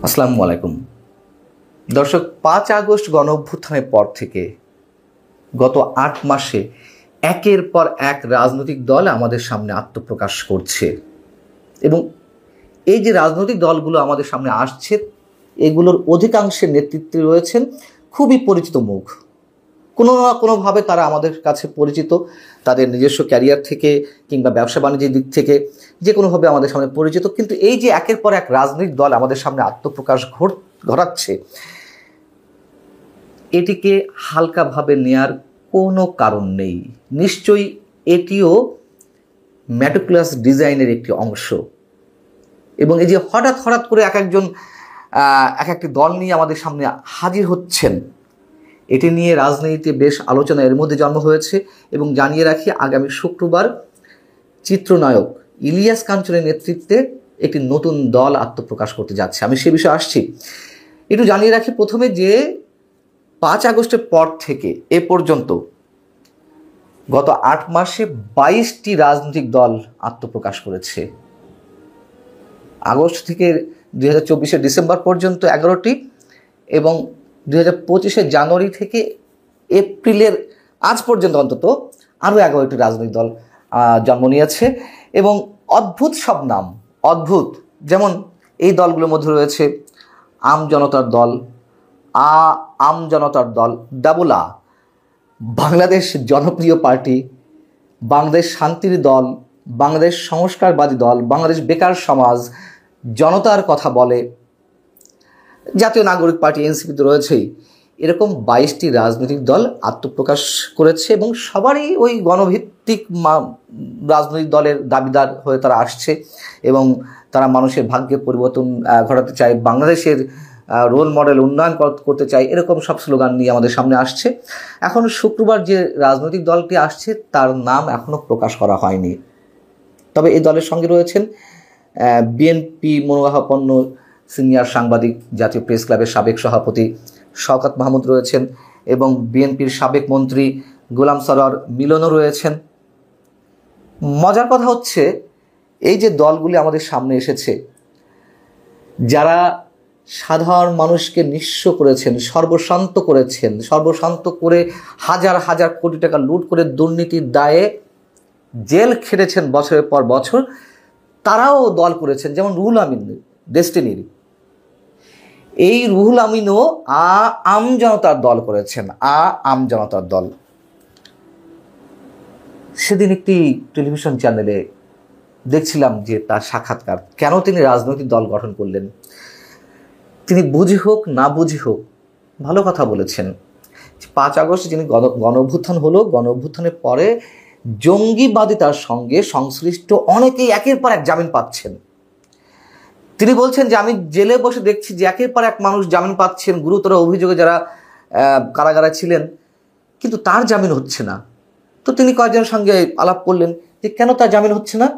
আসসালামু আলাইকুম দর্শক, 5 আগস্ট গণ অভ্যুত্থানের পর থেকে গত 8 মাসে একের পর এক রাজনৈতিক দল আমাদের সামনে আত্মপ্রকাশ করছে এবং এই যে রাজনৈতিক দলগুলো আমাদের সামনে আসছে, এগুলোর অধিকাংশের নেতৃত্বে রয়েছেন খুবই পরিচিত মুখ। কোনো না কোনোভাবে তারা আমাদের কাছে পরিচিত, তাদের নিজস্ব ক্যারিয়ার থেকে কিংবা ব্যবসা বাণিজ্যের দিক থেকে যে কোনোভাবে আমাদের সামনে পরিচিত। কিন্তু এই যে একের পর এক রাজনৈতিক দল আমাদের সামনে আত্মপ্রকাশ ঘটাচ্ছে, এটিকে হালকাভাবে নেয়ার কোনো কারণ নেই। নিশ্চয়ই এটিও ম্যাটিকুলাস ডিজাইনের একটি অংশ। এবং এই যে হঠাৎ হঠাৎ করে এক একটি দল নিয়ে আমাদের সামনে হাজির হচ্ছেন, এটি নিয়ে রাজনীতিতে বেশ আলোচনা এর মধ্যে জন্ম হয়েছে। এবং জানিয়ে রাখি, আগামী শুক্রবার চিত্রনায়ক ইলিয়াস কাঞ্চনের নেতৃত্বে একটি নতুন দল আত্মপ্রকাশ করতে যাচ্ছে। আমি সে বিষয়ে আসছি। একটু জানিয়ে রাখি প্রথমে যে 5 আগস্টের পর থেকে এ পর্যন্ত গত 8 মাসে 22টি রাজনৈতিক দল আত্মপ্রকাশ করেছে। আগস্ট থেকে 2024 ডিসেম্বর পর্যন্ত 11টি এবং 2025 জানুয়ারি থেকে এপ্রিলের আজ পর্যন্ত অন্তত আরও 11টি রাজনৈতিক দল জন্ম নিয়েছে। এবং অদ্ভুত সব নাম, অদ্ভুত। যেমন এই দলগুলোর মধ্যে রয়েছে আম জনতার দল, আম জনতার দল, ডাবল আ, বাংলাদেশ জনপ্রিয় পার্টি, বাংলাদেশ শান্তির দল, বাংলাদেশ সংস্কারবাদী দল, বাংলাদেশ বেকার সমাজ, জনতার কথা বলে, জাতীয় নাগরিক পার্টি এনসিপি তো রয়েছেই। এরকম 22টি রাজনৈতিক দল আত্মপ্রকাশ করেছে এবং সবারই ওই গণভিত্তিক রাজনৈতিক দলের দাবিদার হয়ে তারা আসছে এবং তারা মানুষের ভাগ্যের পরিবর্তন ঘটাতে চায়, বাংলাদেশের রোল মডেল উন্নয়ন করতে চায়, এরকম সব স্লোগান নিয়ে আমাদের সামনে আসছে। এখন শুক্রবার যে রাজনৈতিক দলটি আসছে তার নাম এখনও প্রকাশ করা হয়নি। তবে এই দলের সঙ্গে রয়েছেন বিএনপি মনোভাবাপন্ন সিনিয়র সাংবাদিক, জাতীয় প্রেস ক্লাবের সাবেক সভাপতি শওকত মাহমুদ রয়েছেন এবং বিএনপির সাবেক মন্ত্রী গোলাম সরোয়ার মিলনও রয়েছেন। মজার কথা হচ্ছে, এই যে দলগুলি আমাদের সামনে এসেছে, যারা সাধারণ মানুষকে নিঃস্ব করেছেন, সর্বশান্ত করে হাজার হাজার কোটি টাকা লুট করে দুর্নীতির দায়ে জেল খেটেছেন বছরের পর বছর, তারাও দল করেছেন। যেমন রুহুল আমিন ডেস্টিনির, এই রুহুল আমিনও আম জনতার দল করেছেন, আম জনতার দল। সেদিন একটি টেলিভিশন চ্যানেলে দেখছিলাম যে তার সাক্ষাৎকার, কেন তিনি রাজনৈতিক দল গঠন করলেন। তিনি বুঝি হোক না বুঝি হোক ভালো কথা বলেছেন। 5 আগস্ট যিনি গণ অভ্যুত্থান হলো, গণ অভ্যুত্থানের পরে জঙ্গিবাদিতার সঙ্গে সংশ্লিষ্ট অনেকেই একের পর এক জামিন পাচ্ছেন। তিনি বলছেন যে আমি জেলে বসে দেখছি যে একের পর এক মানুষ জামিন পাচ্ছেন, গুরুতর অভিযোগে যারা কারাগারে ছিলেন, কিন্তু তার জামিন হচ্ছে না। তো তিনি কয়েকজনের সঙ্গে আলাপ করলেন যে কেন তার জামিন হচ্ছে না।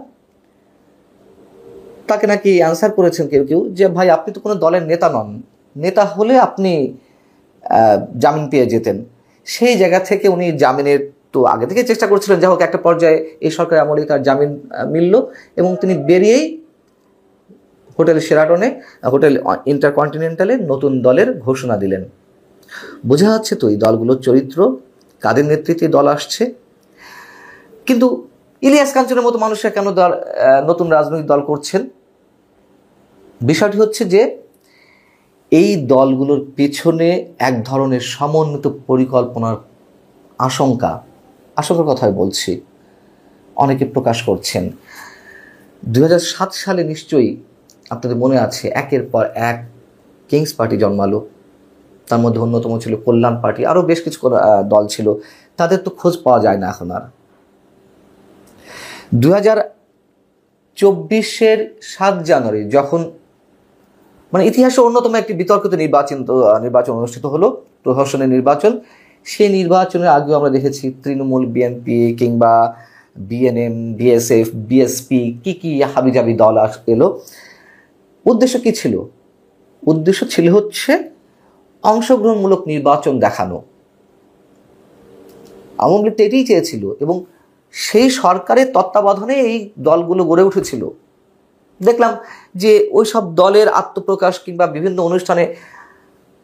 তাকে নাকি অ্যান্সার করেছেন কেউ কেউ যে ভাই, আপনি তো কোনো দলের নেতা নন, নেতা হলে আপনি জামিন পেয়ে যেতেন। সেই জায়গা থেকে উনি জামিনের তো আগে থেকে চেষ্টা করছিলেন। যাই হোক, একটা পর্যায়ে এই সরকারের আমলে তার জামিন মিলল এবং তিনি বেরিয়েই হোটেল শেরাটনে, হোটেল ইন্টারকন্টিনেন্টালে নতুন দলের ঘোষণা দিলেন। বোঝা যাচ্ছে তো এই দলগুলোর চরিত্র, কাদের নেতৃত্বে দল আসছে। কিন্তু ইলিয়াস কাঞ্চনের মতো মানুষরা কেন নতুন রাজনৈতিক দল করছেন? বিষয়টি হচ্ছে যে এই দলগুলোর পেছনে এক ধরনের সমন্বিত পরিকল্পনার আশঙ্কার কথাই বলছি, অনেকে প্রকাশ করছেন। 2007 সালে নিশ্চয়ই আপনাদের মনে আছে, একের পর এক কিংস পার্টি জন্মালো। তার মধ্যে অন্যতম ছিল কল্যাণ পার্টি, আরও বেশ কিছু দল ছিল, তাদের তো খোঁজ পাওয়া যায় না এখন আর। 2024 7 জানুয়ারি যখন ইতিহাসে অন্যতম একটি বিতর্কিত নির্বাচন অনুষ্ঠিত হলো, প্রহসনের নির্বাচন, সেই নির্বাচনের আগেও আমরা দেখেছি তৃণমূল, বিএনপি কিংবা বিএনএম, বিএসএফ, বিএসপি কি হাবিজাবি দল এলো। উদ্দেশ্য কি ছিল? উদ্দেশ্য ছিল হচ্ছে অংশগ্রহণমূলক নির্বাচন দেখানো। আওয়ামী লীগ এটাই চেয়েছিল এবং সেই সরকারের তত্ত্বাবধানে এই দলগুলো গড়ে উঠেছিল। দেখলাম যে ওই সব দলের আত্মপ্রকাশ কিংবা বিভিন্ন অনুষ্ঠানে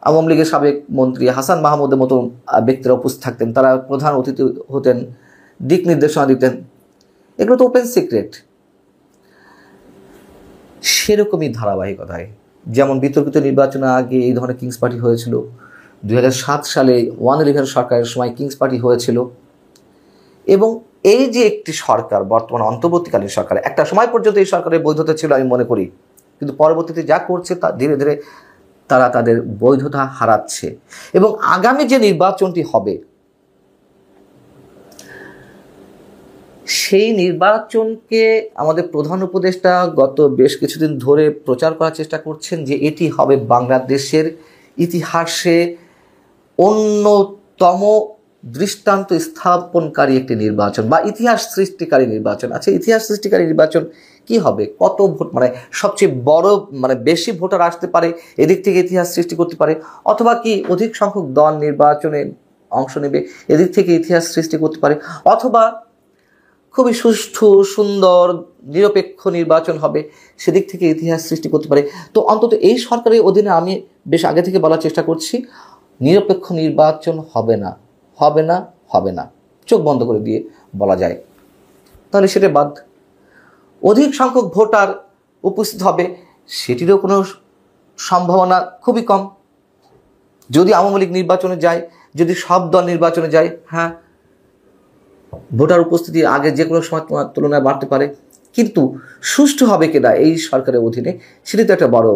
আওয়ামী লীগের সাবেক মন্ত্রী হাসান মাহমুদের মতো ব্যক্তিরা উপস্থিত থাকতেন, তারা প্রধান অতিথি হতেন, দিক নির্দেশনা দিতেন। এগুলো তো ওপেন সিক্রেট। সেরকমই ধারাবাহিকতায় যেমন বিতর্কিত নির্বাচনের আগে এই ধরনের কিংস পার্টি হয়েছিল, 2007 সালে 111 সরকারের সময় কিংস পার্টি হয়েছিল, এবং এই যে একটি সরকার বর্তমান অন্তর্বর্তীকালীন সরকার, একটা সময় পর্যন্ত এই সরকারের বৈধতা ছিল আমি মনে করি, কিন্তু পরবর্তীতে যা করছে তা ধীরে ধীরে তারা তাদের বৈধতা হারাচ্ছে। এবং আগামী যে নির্বাচনটি হবে সেই নির্বাচনকে আমাদের প্রধান উপদেষ্টা গত বেশ কিছুদিন ধরে প্রচার করার চেষ্টা করছেন যে এটি হবে বাংলাদেশের ইতিহাসে অন্যতম দৃষ্টান্ত স্থাপনকারী একটি নির্বাচন বা ইতিহাস সৃষ্টিকারী নির্বাচন। আচ্ছা, ইতিহাস সৃষ্টিকারী নির্বাচন কি হবে? কত ভোট, মানে সবচেয়ে বড় মানে বেশি ভোটার আসতে পারে, এদিক থেকে ইতিহাস সৃষ্টি করতে পারে, অথবা কি অধিক সংখ্যক দল নির্বাচনে অংশ নেবে, এদিক থেকে ইতিহাস সৃষ্টি করতে পারে, অথবা খুবই সুষ্ঠু সুন্দর নিরপেক্ষ নির্বাচন হবে, সেদিক থেকে ইতিহাস সৃষ্টি করতে পারে। তো অন্তত এই সরকারের অধীনে আমি বেশ আগে থেকে বলার চেষ্টা করছি, নিরপেক্ষ নির্বাচন হবে না, হবে না, হবে না, চোখ বন্ধ করে দিয়ে বলা যায়। তাহলে সেটা বাদ। অধিক সংখ্যক ভোটার উপস্থিত হবে, সেটিরও কোনো সম্ভাবনা খুবই কম। যদি আওয়ামী লীগ নির্বাচনে যায়, যদি সব দল নির্বাচনে যায়, হ্যাঁ, ভোটার উপস্থিতি আগে যে কোনো সময় তুলনায় বাড়তে পারে, কিন্তু সুষ্ঠু হবে কিনা এই সরকারের অধীনে সেটি তো একটা বড়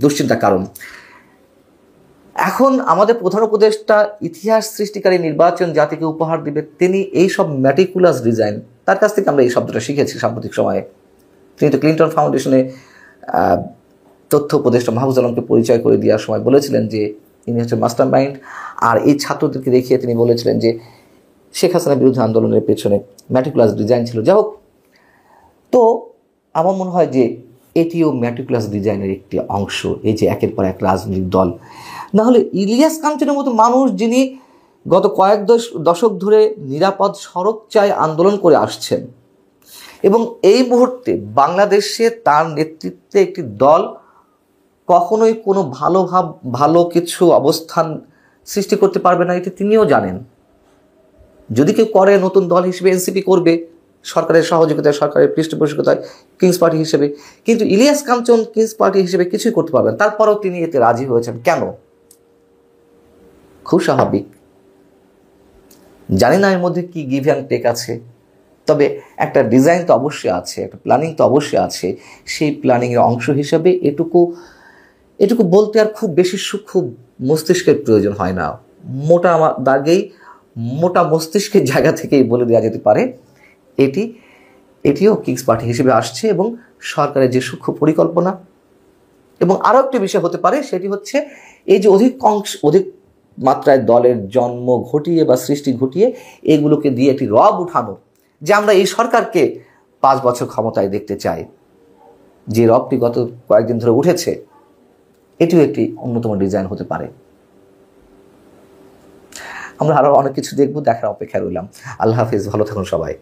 দুশ্চিন্তার কারণ। এখন আমাদের প্রধান উপদেষ্টা ইতিহাস সৃষ্টিকারী নির্বাচন জাতিকে উপহার দিবে, তিনি এই সব ম্যাটিকুলাস ডিজাইন, তার কাছ থেকে আমরা এই শব্দটা শিখেছি সাম্প্রতিক সময়ে। তিনি তো ক্লিন্টন ফাউন্ডেশনে তথ্য উপদেষ্টা মাহফুজ আলমকে পরিচয় করে দেওয়ার সময় বলেছিলেন যে ইনি হচ্ছে মাস্টার মাইন্ড, আর এই ছাত্রদেরকে দেখিয়ে তিনি বলেছিলেন যে শেখ হাসিনার বিরুদ্ধে আন্দোলনের পেছনে ম্যাটিকুলাস ডিজাইন ছিল। যাই হোক, তো আমার মনে হয় যে এটিও ম্যাটিকুলাস ডিজাইনের একটি অংশ, এই যে একের পর এক রাজনৈতিক দল। না হলে ইলিয়াস কাঞ্চনের মতো মানুষ, যিনি গত কয়েক দশক ধরে নিরাপদ সড়ক চাই আন্দোলন করে আসছেন, এবং এই মুহূর্তে বাংলাদেশে তার নেতৃত্বে একটি দল কখনোই কোনো ভালো কিছু অবস্থান সৃষ্টি করতে পারবে না, এটি তিনিও জানেন। যদি কেউ করে, নতুন দল হিসেবে এনসিপি করবে, সরকারের সহযোগিতায়, সরকারের পৃষ্ঠপোষকতায় কিংস পার্টি হিসেবে, কিন্তু ইলিয়াস কাঞ্চন কিংস পার্টি হিসেবে কিছুই করতে পারবেন। তারপরেও তিনি এতে রাজি হয়েছেন কেন? খুব স্বাভাবিক। জানি না এর মধ্যে কি গিভ অ্যান্ড টেক আছে, তবে একটা ডিজাইন তো অবশ্যই আছে, একটা প্ল্যানিং তো অবশ্যই আছে। সেই প্ল্যানিংয়ের অংশ হিসেবে এটুকু বলতে আর খুব বেশি সূক্ষ্ম মস্তিষ্কের প্রয়োজন হয় না। মোটা দাগেই মোটা মস্তিষ্কের জায়গা থেকেই বলে দেওয়া যেতে পারে এটিও কিংস পার্টি হিসেবে আসছে, এবং সরকারের যে সূক্ষ্ম পরিকল্পনা। এবং আরও একটি বিষয় হতে পারে, সেটি হচ্ছে এই যে অধিক মাত্রায় দলের জন্ম ঘটিয়ে বা সৃষ্টি ঘটিয়ে এগুলোকে দিয়ে একটি রব উঠানো, যে আমরা এই সরকারকে 5 বছর ক্ষমতায় দেখতে চাই, যে রবটি গত কয়েকদিন ধরে উঠেছে, এটিও একটি অন্যতম ডিজাইন হতে পারে। আমরা আরও অনেক কিছু দেখবো, দেখার অপেক্ষায় রইলাম। আল্লাহ হাফিজ, ভালো থাকুন সবাই।